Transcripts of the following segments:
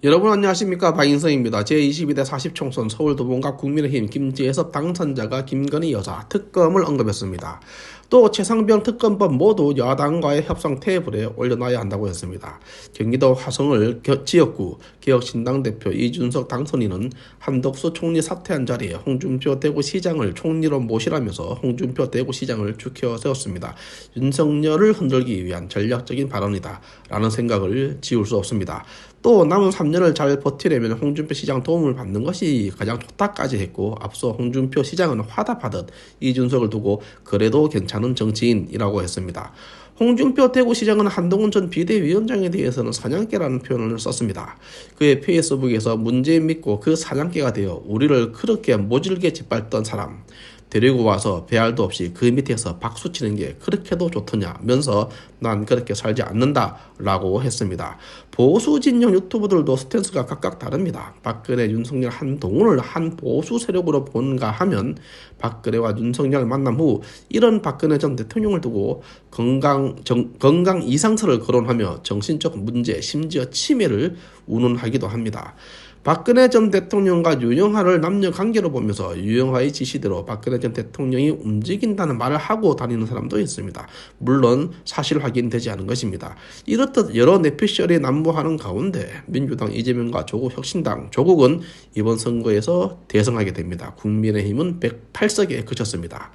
여러분 안녕하십니까, 박인성입니다. 제22대 40총선 서울도봉갑 국민의힘 김재섭 당선자가 김건희 여사 특검을 언급했습니다. 또 최상병 특검법 모두 야당과의 협상 테이블에 올려놔야 한다고 했습니다. 경기도 화성을 지역구 개혁신당 대표 이준석 당선인은 한덕수 총리 사퇴한 자리에 홍준표 대구시장을 총리로 모시라면서 홍준표 대구시장을 주켜 세웠습니다. 윤석열을 흔들기 위한 전략적인 발언이다 라는 생각을 지울 수 없습니다. 또 남은 3년을 잘 버티려면 홍준표 시장 도움을 받는 것이 가장 좋다까지 했고, 앞서 홍준표 시장은 화답하듯 이준석을 두고 그래도 괜찮은 정치인이라고 했습니다. 홍준표 대구시장은 한동훈 전 비대위원장에 대해서는 사냥개라는 표현을 썼습니다. 그의 페이스북에서 문재인 믿고 그 사냥개가 되어 우리를 그렇게 모질게 짓밟던 사람 데리고 와서 배알도 없이 그 밑에서 박수치는 게 그렇게도 좋더냐면서 난 그렇게 살지 않는다 라고 했습니다. 보수 진영 유튜버들도 스탠스가 각각 다릅니다. 박근혜, 윤석열, 한동훈을 한 보수 세력으로 본가 하면 박근혜와 윤석열 만남 후 이런 박근혜 전 대통령을 두고 건강 이상설을 거론하며 정신적 문제, 심지어 치매를 운운하기도 합니다. 박근혜 전 대통령과 유영하를 남녀 관계로 보면서 유영하의 지시대로 박근혜 전 대통령이 움직인다는 말을 하고 다니는 사람도 있습니다. 물론 사실 확인되지 않은 것입니다. 이렇듯 여러 내피셜이 난무하는 가운데 민주당 이재명과 조국 혁신당 조국은 이번 선거에서 대승하게 됩니다. 국민의힘은 108석에 그쳤습니다.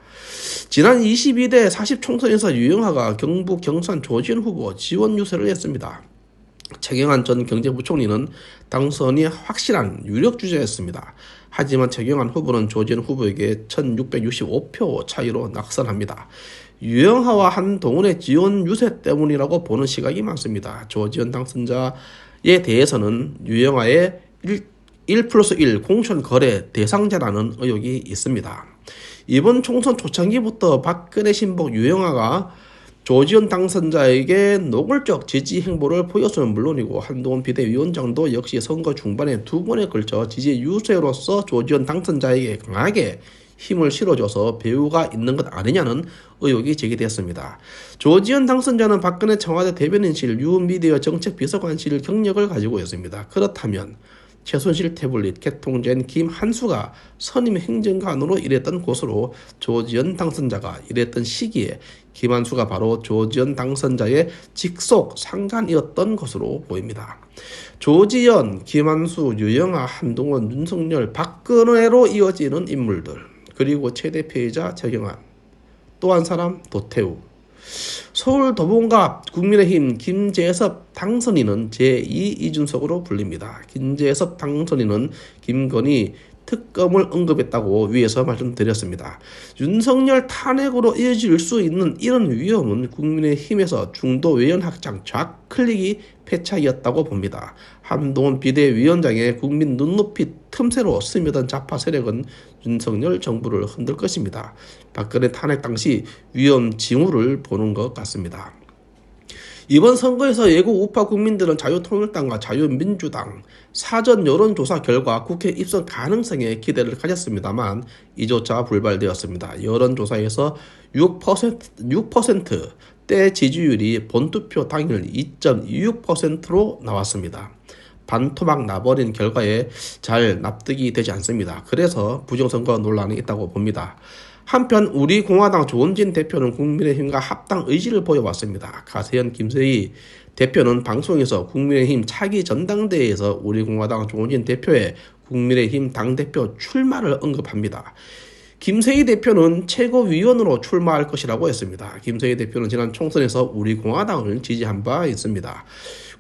지난 22대 40총선에서 유영하가 경북 경산 조지현 후보 지원 유세를 했습니다. 최경환 전 경제부총리는 당선이 확실한 유력 주자였습니다. 하지만 최경환 후보는 조지현 후보에게 1665표 차이로 낙선합니다. 유영하와 한동훈의 지원 유세 때문이라고 보는 시각이 많습니다. 조지현 당선자에 대해서는 유영하의 1+1 공천 거래 대상자라는 의혹이 있습니다. 이번 총선 초창기부터 박근혜 신복 유영하가 조지현 당선자에게 노골적 지지 행보를 보였으면 물론이고, 한동훈 비대위원장도 역시 선거 중반에 두 번에 걸쳐 지지 유세로서 조지현 당선자에게 강하게 힘을 실어줘서 배후가 있는 것 아니냐는 의혹이 제기됐습니다. 조지현 당선자는 박근혜 청와대 대변인실 뉴미디어 정책비서관실 경력을 가지고 있습니다. 그렇다면 최순실 태블릿 개통자인 김한수가 선임 행정관으로 일했던 곳으로 조지현 당선자가 일했던 시기에 김한수가 바로 조지현 당선자의 직속 상관이었던 것으로 보입니다. 조지현, 김한수, 유영하, 한동훈, 윤석열, 박근혜로 이어지는 인물들, 그리고 최대 피해자 최경환, 또 한 사람 도태우. 서울 도봉갑 국민의힘 김재섭 당선인은 제2 이준석으로 불립니다. 김재섭 당선인은 김건희 특검을 언급했다고 위에서 말씀드렸습니다. 윤석열 탄핵으로 이어질 수 있는 이런 위험은 국민의힘에서 중도 외연 확장 좌클릭이 패착이었다고 봅니다. 한동훈 비대위원장의 국민 눈높이 틈새로 스며든 좌파 세력은 윤석열 정부를 흔들 것입니다. 박근혜 탄핵 당시 위험 징후를 보는 것 같습니다. 이번 선거에서 예고 우파 국민들은 자유통일당과 자유민주당 사전 여론조사 결과 국회 입성 가능성에 기대를 가졌습니다만 이조차 불발되었습니다. 여론조사에서 6%대 지지율이 본투표 당일 2.26%로 나왔습니다. 반토막 나버린 결과에 잘 납득이 되지 않습니다. 그래서 부정선거 논란이 있다고 봅니다. 한편 우리공화당 조원진 대표는 국민의힘과 합당 의지를 보여왔습니다. 가세현 김세희 대표는 방송에서 국민의힘 차기 전당대회에서 우리공화당 조원진 대표의 국민의힘 당대표 출마를 언급합니다. 김세희 대표는 최고위원으로 출마할 것이라고 했습니다. 김세희 대표는 지난 총선에서 우리공화당을 지지한 바 있습니다.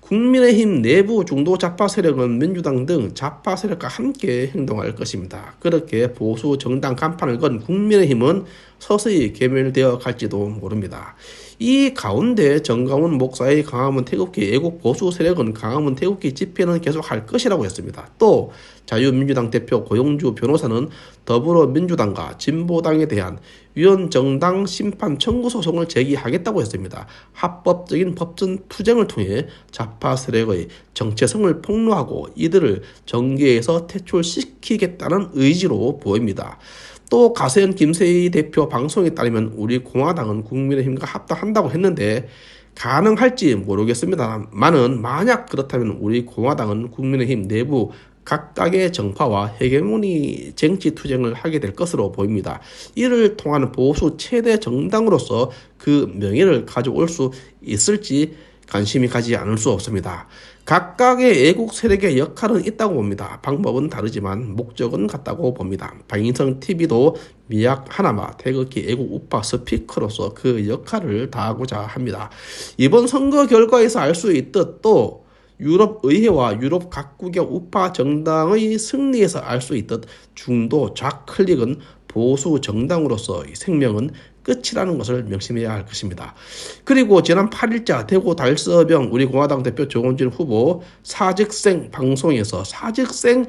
국민의힘 내부 중도 좌파 세력은 민주당 등 좌파 세력과 함께 행동할 것입니다. 그렇게 보수 정당 간판을 건 국민의힘은 서서히 괴멸되어 갈지도 모릅니다. 이 가운데 정강훈 목사의 강화문 태극기 애국 보수 세력은 강화문 태극기 집회는 계속할 것이라고 했습니다. 또 자유민주당 대표 고영주 변호사는 더불어민주당과 진보당에 대한 위헌정당 심판 청구 소송을 제기하겠다고 했습니다. 합법적인 법전 투쟁을 통해 좌파 세력의 정체성을 폭로하고 이들을 정계에서 퇴출시키겠다는 의지로 보입니다. 또 가세현 김세희 대표 방송에 따르면 우리 공화당은 국민의힘과 합당한다고 했는데 가능할지 모르겠습니다만은 만약 그렇다면 우리 공화당은 국민의힘 내부 각각의 정파와 헤게모니 정치 투쟁을 하게 될 것으로 보입니다. 이를 통한 보수 최대 정당으로서 그 명예를 가져올 수 있을지 관심이 가지 않을 수 없습니다. 각각의 애국 세력의 역할은 있다고 봅니다. 방법은 다르지만 목적은 같다고 봅니다. 박인성 TV도 미약 하나마 태극기 애국 우파 스피커로서 그 역할을 다하고자 합니다. 이번 선거 결과에서 알 수 있듯 또 유럽 의회와 유럽 각국의 우파 정당의 승리에서 알 수 있듯 중도 좌클릭은 보수 정당으로서 생명은 끝이라는 것을 명심해야 할 것입니다. 그리고 지난 8일자 대구 달서병 우리 공화당 대표 조원진 후보 사직생 방송에서 사직생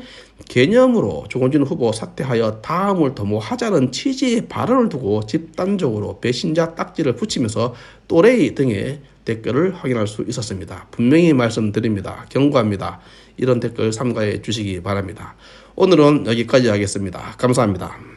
개념으로 조원진 후보 사퇴하여 다음을 도모하자는 취지의 발언을 두고 집단적으로 배신자 딱지를 붙이면서 또레이 등의 댓글을 확인할 수 있었습니다. 분명히 말씀드립니다. 경고합니다. 이런 댓글 삼가해 주시기 바랍니다. 오늘은 여기까지 하겠습니다. 감사합니다.